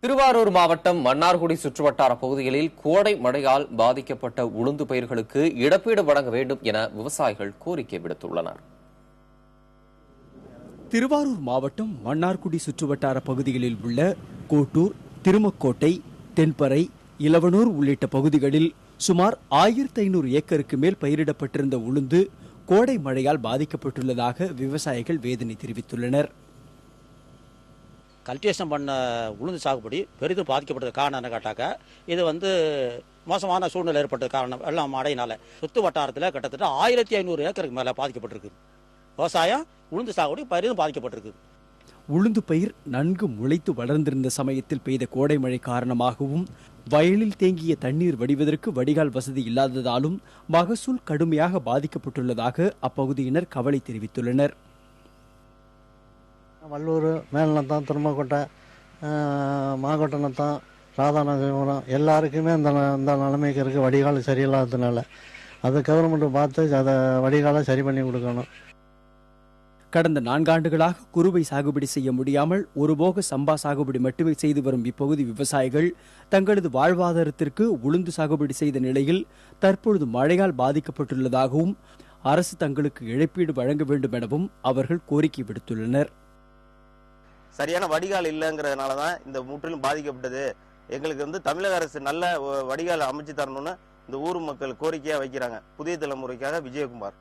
திருவாரூர் மாவட்டம் மன்னார்குடி சுற்றுவட்டார பகுதிகளில் கோடை மழையால் பாதிக்கப்பட்ட உளுந்து பயிர்களுக்கு இழப்பீடு வழங்க வேண்டும் என விவசாயிகள் கோரிக்கை விடுத்துள்ளனர். திருவாரூர் மாவட்டம் மன்னார்குடி சுற்றுவட்டார பகுதிகளில் உள்ள கோட்டூர், திருமக்கோட்டை, தென்பறை, இலவனூர் உள்ளிட்ட பகுதிகளில் சுமார் 1500 ஏக்கருக்கு மேல் பயிரிடப்பட்டிருந்த உளுந்து கோடை மழையால் பாதிக்கப்பட்டுள்ளதாக விவசாயிகள் வேதனை தெரிவித்துள்ளனர். கல்டிவேஷன் பண்ண உளுந்து சாகுபடி பெரிதும் பாதிக்கப்பட்டது. காரணம் என்ன கேட்டாக்க, இது மோசமான சூழ்நிலை ஏற்பட்டது. காரணம் வெள்ளம் மழையினால சுற்று வட்டாரத்தில் கிட்டத்தட்ட 1500 ஏக்கருக்கு மேலே பாதிக்கப்பட்டிருக்கு. விவசாயம் உளுந்து சாகுபடி பெரிதும் பாதிக்கப்பட்டிருக்கு. உளுந்து பயிர் நன்கு முளைத்து வளர்ந்திருந்த சமயத்தில் பெய்த கோடை மழை காரணமாகவும் வயலில் தேங்கிய தண்ணீர் வடிவதற்கு வடிகால் வசதி இல்லாததாலும் மகசூல் கடுமையாக பாதிக்கப்பட்டுள்ளதாக அப்பகுதியினர் கவலை தெரிவித்துள்ளனர். வல்லூர், மேல்நத்தம், திருமக்கோட்டை, மாகோட்டநத்தம், ராதாநகரம் எல்லாருக்குமே இந்த நிலைமைக்கு இருக்குது. வடிகால் சரியில்லாததுனால அது கவர்மெண்ட் பார்த்து அதை வடிகாலை சரி பண்ணி கொடுக்கணும். கடந்த 4 ஆண்டுகளாக குறுவை சாகுபடி செய்ய முடியாமல் ஒருபோக சம்பா சாகுபடி மட்டுமே செய்து வரும் இப்பகுதி விவசாயிகள் தங்களது வாழ்வாதாரத்திற்கு உளுந்து சாகுபடி செய்த நிலையில் தற்பொழுது மழையால் பாதிக்கப்பட்டுள்ளதாகவும் அரசு தங்களுக்கு இழப்பீடு வழங்க வேண்டும் எனவும் அவர்கள் கோரிக்கை விடுத்துள்ளனர். சரியான வடிகால் இல்லைங்கிறதுனால தான் இந்த முற்றிலும் பாதிக்கப்பட்டது. எங்களுக்கு தமிழக அரசு நல்ல வடிகால் அமைச்சு தரணும்னு இந்த ஊர் மக்கள் கோரிக்கையா வைக்கிறாங்க. புதிய தலைமுறைக்காக விஜயகுமார்.